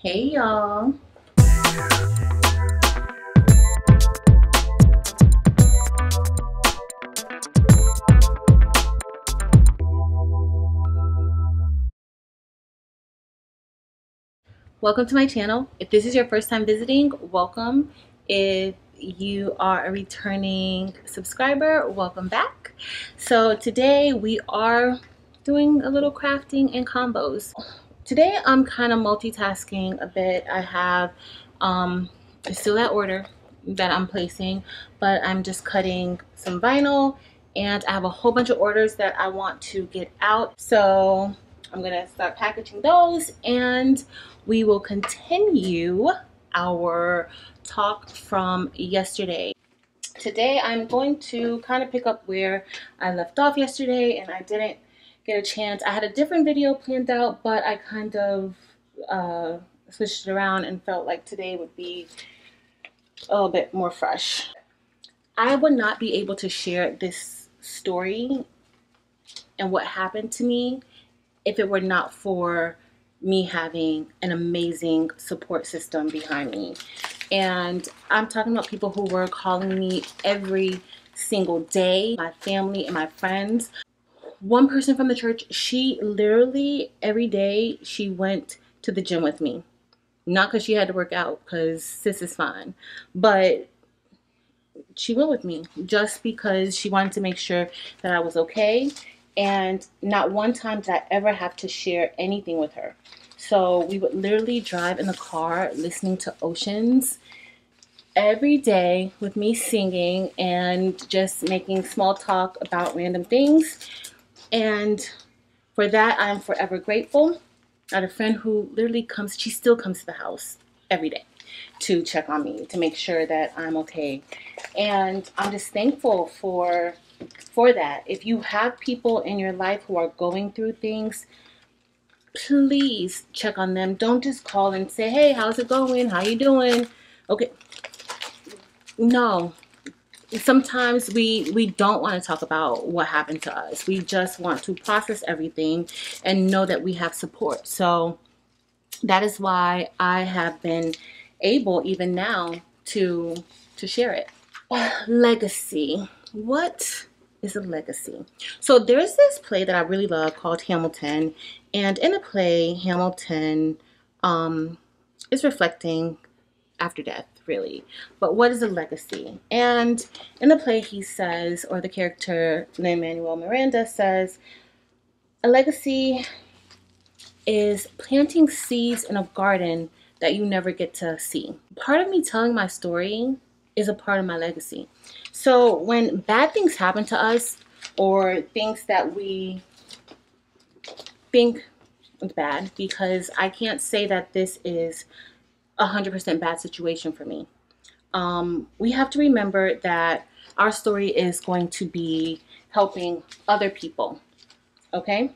Hey y'all. Welcome to my channel. If this is your first time visiting, welcome. If you are a returning subscriber, welcome back. So today we are doing a little crafting and combos. Today I'm kind of multitasking a bit. I have still that order that I'm placing, but I'm just cutting some vinyl and I have a whole bunch of orders that I want to get out. So I'm gonna start packaging those and we will continue our talk from yesterday. Today I'm going to kind of pick up where I left off yesterday, and I didn't get a chance. I had a different video planned out, but I kind of switched it around and felt like today would be a little bit more fresh. I would not be able to share this story and what happened to me if it were not for me having an amazing support system behind me. And I'm talking about people who were calling me every single day, my family and my friends. One person from the church, she literally every day she went to the gym with me. Not because she had to work out, because sis is fine, but she went with me just because she wanted to make sure that I was okay. And not one time did I ever have to share anything with her. So we would literally drive in the car listening to Oceans every day with me singing and just making small talk about random things. And for that, I'm forever grateful. I had a friend who literally comes, she still comes to the house every day to check on me, to make sure that I'm okay. And I'm just thankful for that. If you have people in your life who are going through things, please check on them. Don't just call and say, hey, how's it going? How you doing? Okay. No. Sometimes we don't want to talk about what happened to us. We just want to process everything and know that we have support. So that is why I have been able, even now, to share it. Legacy. What is a legacy? So there's this play that I really love called Hamilton, and in the play Hamilton is reflecting after death, really. But what is a legacy? And in the play he says, or the character Lin-Manuel Miranda says, a legacy is planting seeds in a garden that you never get to see. Part of me telling my story is a part of my legacy. So when bad things happen to us, or things that we think is bad, because I can't say that this is 100% bad situation for me. We have to remember that our story is going to be helping other people. Okay?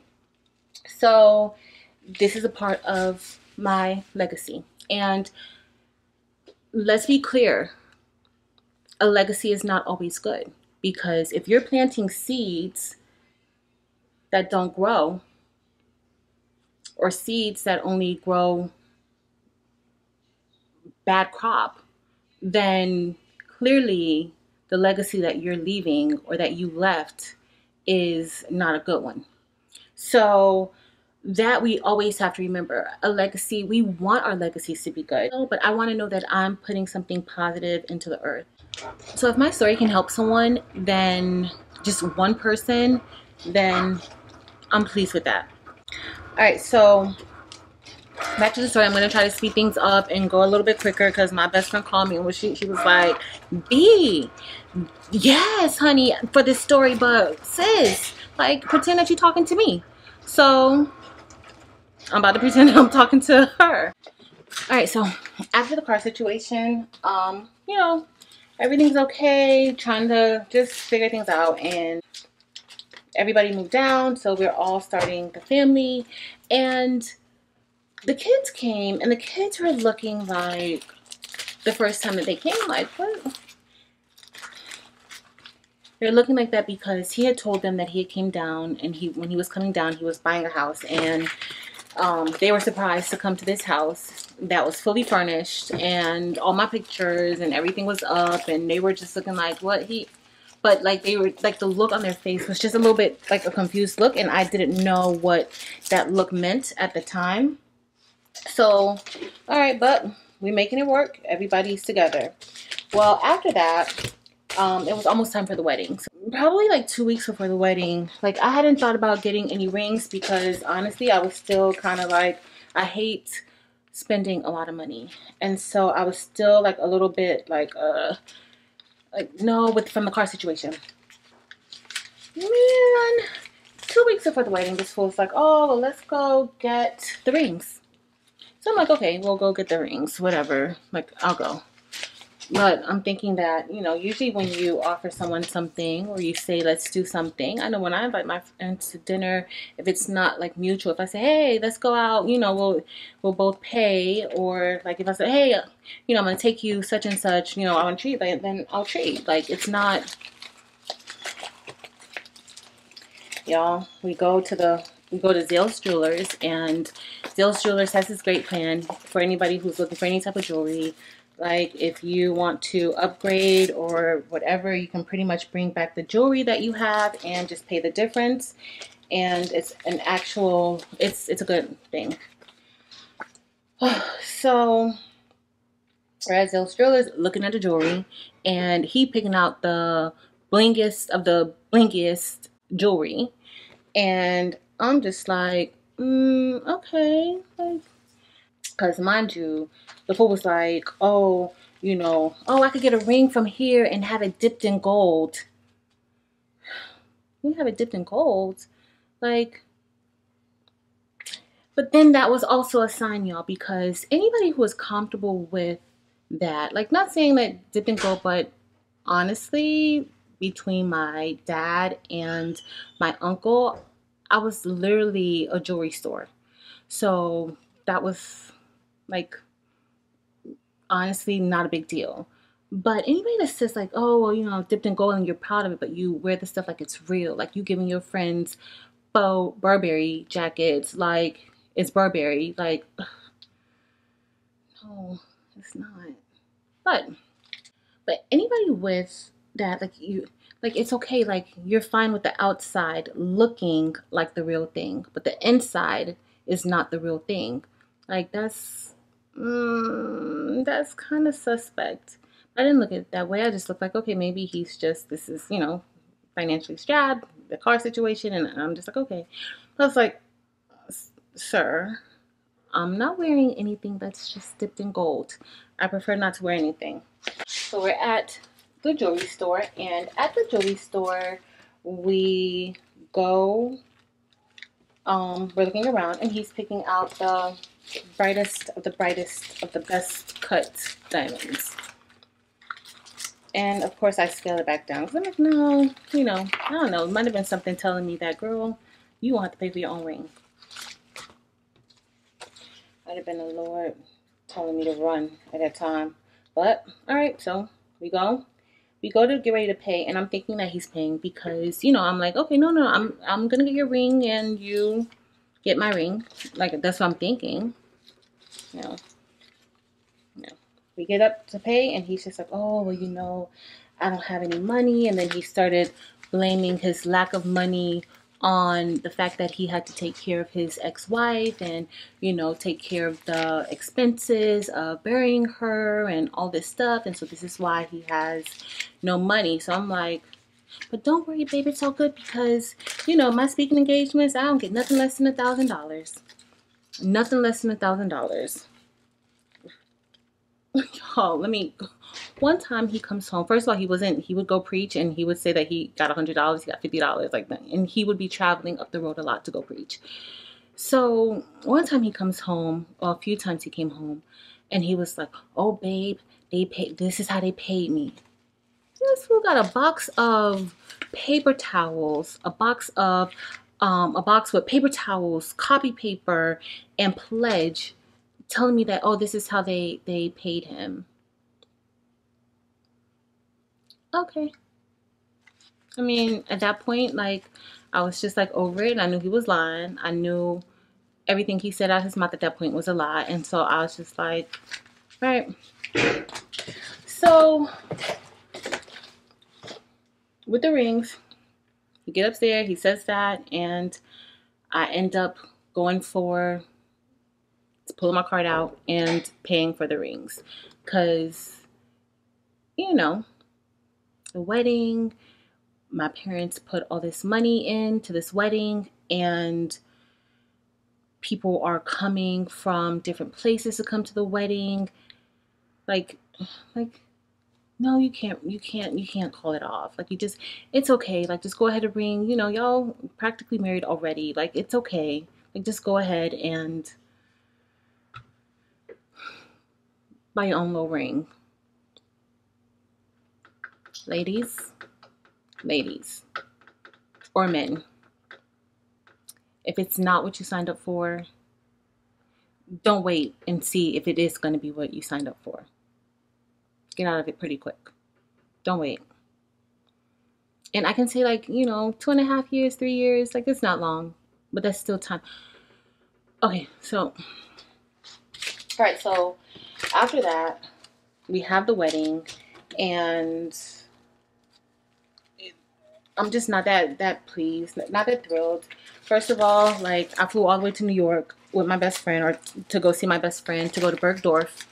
So this is a part of my legacy. And let's be clear, a legacy is not always good, because if you're planting seeds that don't grow, or seeds that only grow bad crop, then clearly the legacy that you're leaving or that you left is not a good one. So that we always have to remember. A legacy, we want our legacies to be good, but I want to know that I'm putting something positive into the earth. So if my story can help someone, then just one person, then I'm pleased with that. All right, so back to the story. I'm going to try to speed things up and go a little bit quicker because my best friend called me and she was like, B, yes, honey, for this story, but sis, like, pretend that you're talking to me. So I'm about to pretend I'm talking to her. All right, so after the car situation, you know, everything's okay, trying to just figure things out, and everybody moved down, so we're all starting the family, and the kids came, and the kids were looking like, the first time that they came, like, what? They're looking like that because he had told them that he came down, and when he was coming down, he was buying a house, and They were surprised to come to this house that was fully furnished, and all my pictures and everything was up, and they were just looking like, what he, but like they were like, the look on their face was just a little bit like a confused look, and I didn't know what that look meant at the time. So, all right, but we're making it work. Everybody's together. Well, after that, it was almost time for the wedding. So probably like 2 weeks before the wedding, like I hadn't thought about getting any rings because honestly, I was still kind of like, I hate spending a lot of money. And so I was still like a little bit like no, with from the car situation. Man, 2 weeks before the wedding, this fool's like, oh, well, let's go get the rings. So I'm like, okay, we'll go get the rings, whatever. Like, I'll go. But I'm thinking that, you know, usually when you offer someone something or you say, let's do something, I know when I invite my friends to dinner, if it's not like mutual, if I say, hey, let's go out, you know, we'll both pay, or like if I say, hey, you know, I'm going to take you such and such, you know, I want to treat, then I'll treat. Like, it's not, y'all, we go to Zales Jewelers, and Zales Jewelers has this great plan for anybody who's looking for any type of jewelry. Like if you want to upgrade or whatever, you can pretty much bring back the jewelry that you have and just pay the difference. And it's an actual, it's a good thing. So we're at Zales Jewelers looking at the jewelry, and he picking out the blingiest of the blingiest jewelry. And I'm just like, okay. Like, because mind you, the fool was like, oh, you know, oh, I could get a ring from here and have it dipped in gold. You have it dipped in gold? Like, but then that was also a sign, y'all, because anybody who is comfortable with that, like, not saying that dipped in gold, but honestly, between my dad and my uncle, I was literally a jewelry store. So that was like honestly not a big deal. But anybody that says like, oh, well, you know, dipped in gold and you're proud of it, but you wear the stuff like it's real, like you giving your friends faux Burberry jackets, like it's Burberry, like no, it's not. But anybody with that, like you, like it's okay, like you're fine with the outside looking like the real thing, but the inside is not the real thing. Like that's kind of suspect. I didn't look at it that way. I just looked like, okay, maybe he's just, this is, you know, financially strapped, the car situation, and I'm just like, okay. I was like, sir, I'm not wearing anything that's just dipped in gold. I prefer not to wear anything. So we're at the jewelry store, and at the jewelry store, we go, we're looking around, and he's picking out the brightest of the best cut diamonds. And of course, I scale it back down because I'm like, no, you know, I don't know. It might have been something telling me that, girl, you won't have to pay for your own ring. Might have been the Lord telling me to run at that time. But all right, so we go to get ready to pay, and I'm thinking that he's paying because, you know, I'm like, okay, no, I'm gonna get your ring and you get my ring. Like, that's what I'm thinking. You know. We get up to pay, and he's just like, oh, well, you know, I don't have any money. And then he started blaming his lack of money on the fact that he had to take care of his ex-wife and, you know, take care of the expenses of burying her and all this stuff. And so this is why he has no money. So I'm like, but don't worry, baby, it's all good because, you know, my speaking engagements, I don't get nothing less than $1,000. Nothing less than $1,000. Oh, one time he comes home. First of all, he would go preach and he would say that he got $100, he got $50 like that. And he would be traveling up the road a lot to go preach. So one time he comes home, or a few times he came home, and he was like, oh, babe, this is how they paid me. This fool got a box of paper towels, a box with paper towels, copy paper, and pledge, telling me that, oh, this is how they paid him. Okay. I mean, at that point, like, I was just like over it. I knew he was lying. I knew everything he said out his mouth at that point was a lie. And so I was just like, all right. So with the rings, he get upstairs, he says that, and I end up going for pulling my card out and paying for the rings. Because, you know, the wedding, my parents put all this money into this wedding, and people are coming from different places to come to the wedding. Like no, you can't call it off. Like, it's okay. Like, just go ahead and ring. You know, y'all practically married already. Like, it's okay. Like, just go ahead and buy your own little ring. Ladies, or men, if it's not what you signed up for, don't wait and see if it is going to be what you signed up for. Get out of it pretty quick. Don't wait. And I can say, like, 2.5 years, 3 years, like, it's not long, but that's still time. Okay, so, all right, so after that, we have the wedding, and I'm just not that pleased, not that thrilled. First of all, like, I flew all the way to New York with my best friend, or to go see my best friend, to go to Bergdorf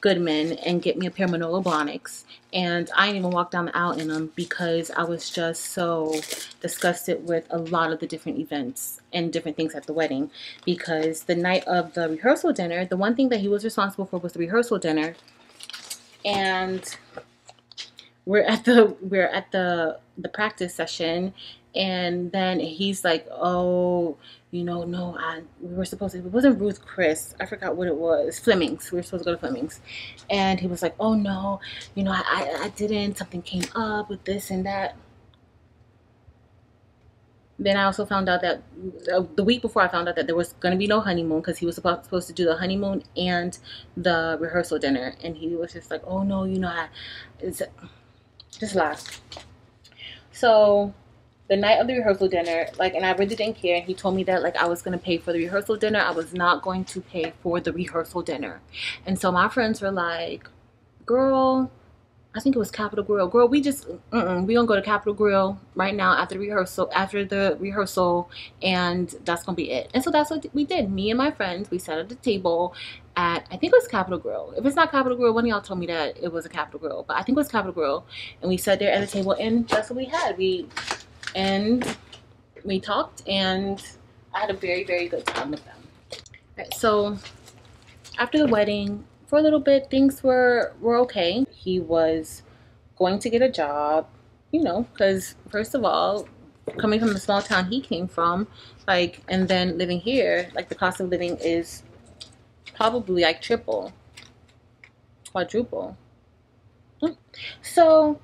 Goodman and get me a pair of Manolo Blahniks. And I didn't even walk down the aisle in them because I was just so disgusted with a lot of the different events and different things at the wedding. Because the night of the rehearsal dinner, the one thing that he was responsible for was the rehearsal dinner. And we're at the practice session, and then he's like, oh, no, we were supposed to, it wasn't Ruth Chris, I forgot what it was, Fleming's, we were supposed to go to Fleming's. And he was like, oh no, I didn't, something came up with this and that. Then I also found out that the week before, I found out that there was going to be no honeymoon, because he was supposed to do the honeymoon and the rehearsal dinner. And he was just like, oh no, it's just laugh. So the night of the rehearsal dinner, like, and I really didn't care. And he told me that, like, I was going to pay for the rehearsal dinner. I was not going to pay for the rehearsal dinner. And so my friends were like, girl, I think it was Capitol Grill. Girl, we don't go to Capitol Grill right now after the rehearsal, and that's going to be it. And so that's what we did. Me and my friends, we sat at the table at, I think it was Capitol Grill. If it's not Capitol Grill, one of y'all told me that it was a Capitol Grill, but I think it was Capitol Grill. And we sat there at the table, and that's what we had. We talked, and I had a very, very good time with them. All right, so after the wedding, for a little bit, things were okay. He was going to get a job, because first of all, coming from the small town he came from, like, and then living here, like, the cost of living is probably like triple, quadruple. So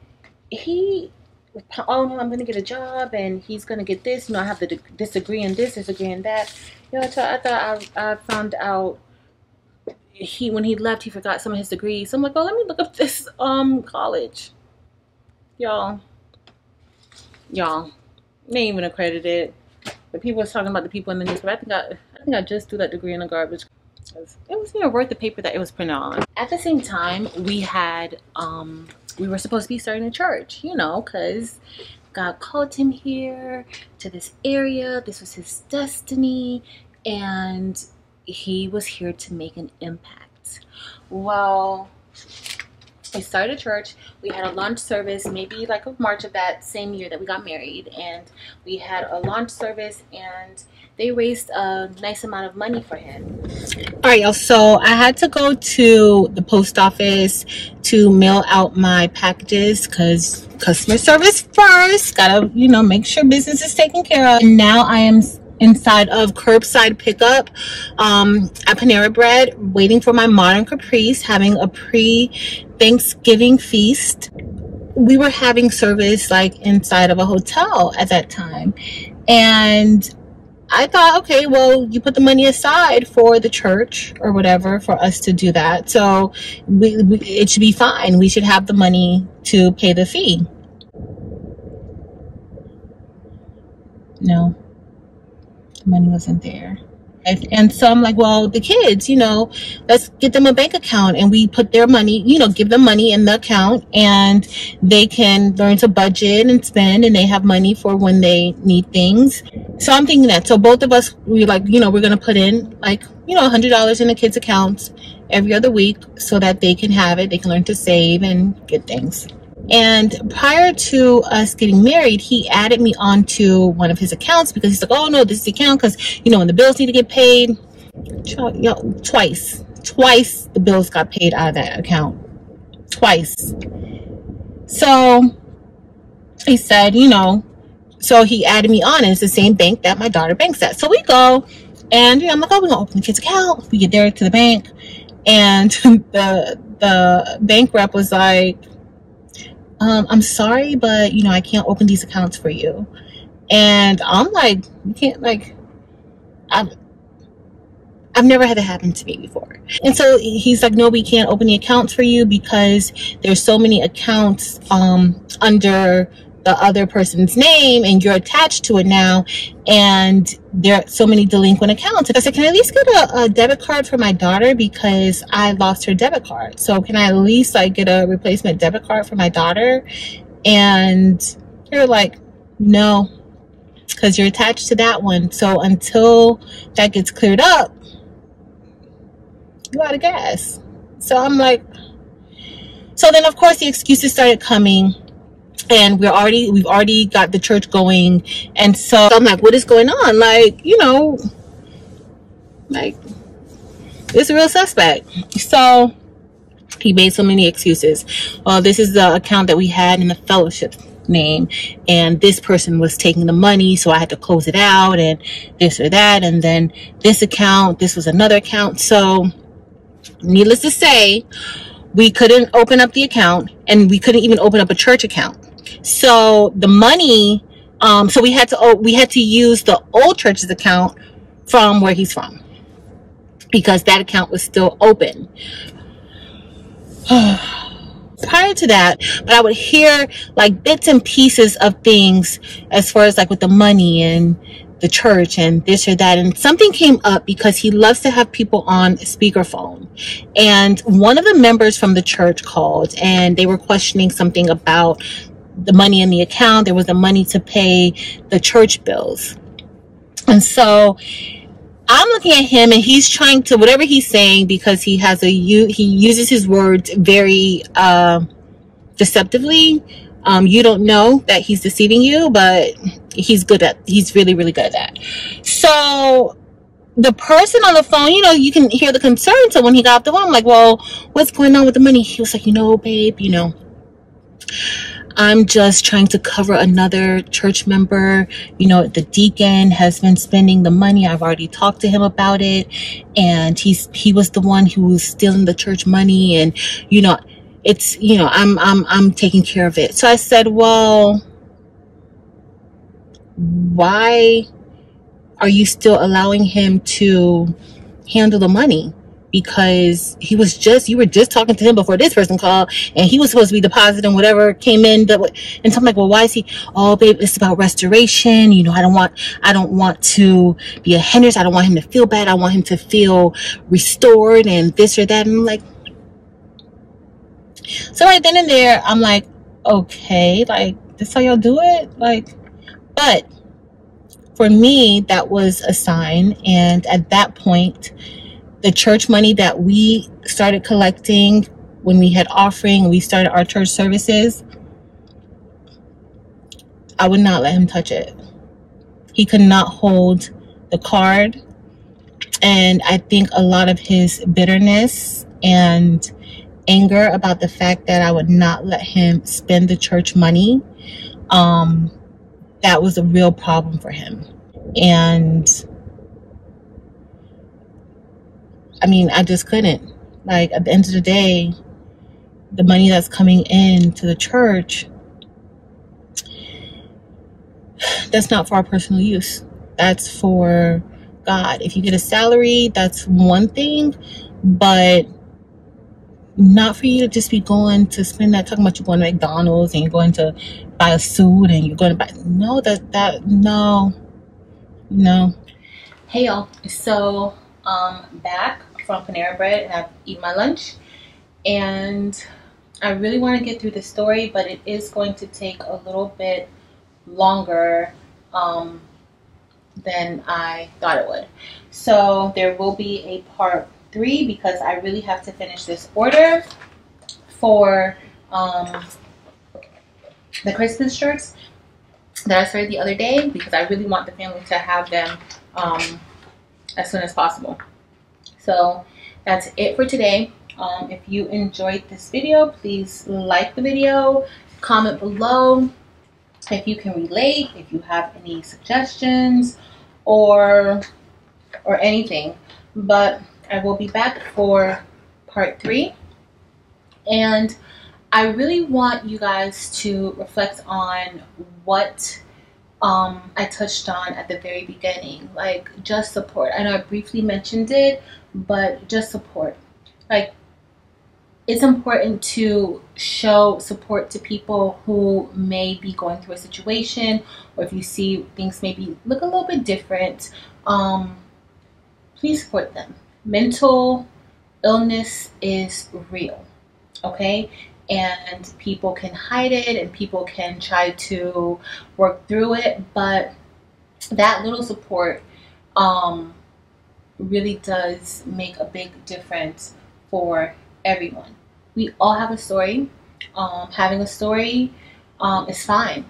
oh no, I'm gonna get a job, and he's gonna get this. I have this degree and this degree and that. I thought I found out when he left, he forgot some of his degrees. So I'm like, oh, let me look up this college. Y'all, they ain't even accredited. The people was talking about the people in the newspaper. I think I just threw that degree in the garbage. It was worth the paper that it was printed on. At the same time, we were supposed to be starting a church, because God called him here to this area. This was his destiny, and he was here to make an impact. Well, we started a church. We had a launch service, maybe like of March of that same year that we got married, and we had a launch service, and they raised a nice amount of money for him. All right, y'all. So I had to go to the post office to mail out my packages, because customer service first. Gotta, make sure business is taken care of. And now I am inside of curbside pickup at Panera Bread, waiting for my Modern Caprice, having a pre-Thanksgiving feast. We were having service like inside of a hotel at that time, and I thought, okay, well, you put the money aside for the church or whatever for us to do that, so it should be fine. We should have the money to pay the fee. No, the money wasn't there. And so I'm like, well, the kids, let's get them a bank account, and we put their money, give them money in the account, and they can learn to budget and spend, and they have money for when they need things. So I'm thinking that. So both of us, we're going to put in like, $100 in the kids' accounts every other week so that they can have it. They can learn to save and get things. And prior to us getting married, he added me onto one of his accounts because he's like, oh no, this is the account because, when the bills need to get paid, twice the bills got paid out of that account. Twice. So he said, so he added me on, and it's the same bank that my daughter banks at. So we go, and I'm like, oh, we're going to open the kid's account. We get there to the bank, and the bank rep was like, I'm sorry, but I can't open these accounts for you. And I'm like, you can't, like, I've never had that happen to me before. And so he's like, no, we can't open the accounts for you because there's so many accounts under the other person's name, and you're attached to it now, and there are so many delinquent accounts. And I said, can I at least get a debit card for my daughter because I lost her debit card? So can I at least get a replacement debit card for my daughter? And you're like, no, because you're attached to that one. So until that gets cleared up, you out of gas. So I'm like, so then of course the excuses started coming. And we've already got the church going. And so I'm like, what is going on? Like, it's a real suspect. So he made so many excuses. Well, this is the account that we had in the fellowship name, and this person was taking the money, so I had to close it out, and this or that. And then this account, this was another account. So needless to say, we couldn't open up the account, and we couldn't even open up a church account. So the money, so we had to use the old church's account from where he's from, because that account was still open. Prior to that, but I would hear like bits and pieces of things as far as like with the money and the church and this or that, and something came up because he loves to have people on speakerphone, and one of the members from the church called, and they were questioning something about the money in the account. There was the money to pay the church bills. And so I'm looking at him, and he's trying to, whatever he's saying, because he uses his words very deceptively. You don't know that he's deceiving you, but he's really, really good at that. So the person on the phone, you can hear the concern. So when he got off the phone, I'm like, well, what's going on with the money? He was like, babe, I'm just trying to cover another church member. The deacon has been spending the money. I've already talked to him about it, and he was the one who was stealing the church money, and it's I'm taking care of it. So I said, well, why are you still allowing him to handle the money? Because you were just talking to him before this person called, and he was supposed to be depositing whatever came in. And so I'm like, well, why is he? Oh, babe, it's about restoration. I don't want to be a hindrance. I don't want him to feel bad. I want him to feel restored and this or that. And I'm like, so right then and there, I'm like, okay, like, this how y'all do it? Like, but for me, that was a sign. And at that point, the church money that we started collecting when we had offering, we started our church services, I would not let him touch it. He could not hold the card. And I think a lot of his bitterness and anger about the fact that I would not let him spend the church money, that was a real problem for him. And I mean, I just couldn't. Like, at the end of the day, the money that's coming in to the church, that's not for our personal use. That's for God. If you get a salary, that's one thing, but not for you to just be going to spend that, talking about you going to McDonald's and you're going to buy a suit and you're going to buy, no. Hey y'all, so back from Panera Bread and I've eaten my lunch, and I really want to get through the story, but it is going to take a little bit longer than I thought it would. So there will be a part 3 because I really have to finish this order for the Christmas shirts that I started the other day, because I really want the family to have them as soon as possible. So that's it for today. If you enjoyed this video, please like the video, comment below if you can relate, if you have any suggestions or anything. But I will be back for part 3, and I really want you guys to reflect on what I touched on at the very beginning, like just support. I know I briefly mentioned it, but just support. Like, it's important to show support to people who may be going through a situation, or if you see things maybe look a little bit different, please support them. Mental illness is real, okay? And people can hide it and people can try to work through it, but that little support really does make a big difference for everyone. We all have a story. Having a story is fine.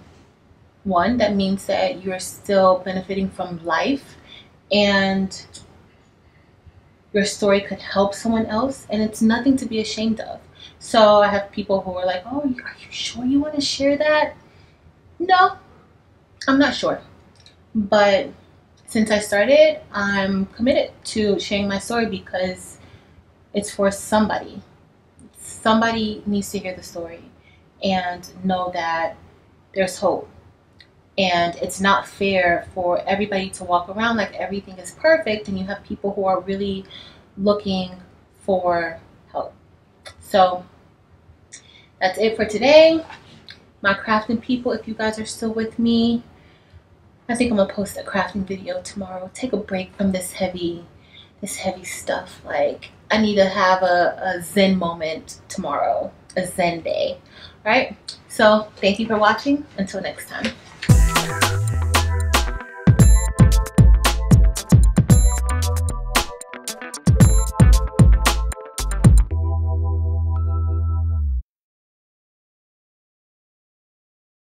One, that means that you're still benefiting from life, and your story could help someone else, and it's nothing to be ashamed of. So I have people who are like, oh, are you sure you want to share that? No, I'm not sure. But since I started, I'm committed to sharing my story because it's for somebody. Somebody needs to hear the story and know that there's hope. And it's not fair for everybody to walk around like everything is perfect, and you have people who are really looking for help. So that's it for today. My crafting people, if you guys are still with me, I think I'm gonna post a crafting video tomorrow. Take a break from this heavy stuff. Like, I need to have a zen moment tomorrow, a zen day. All right, so thank you for watching. Until next time.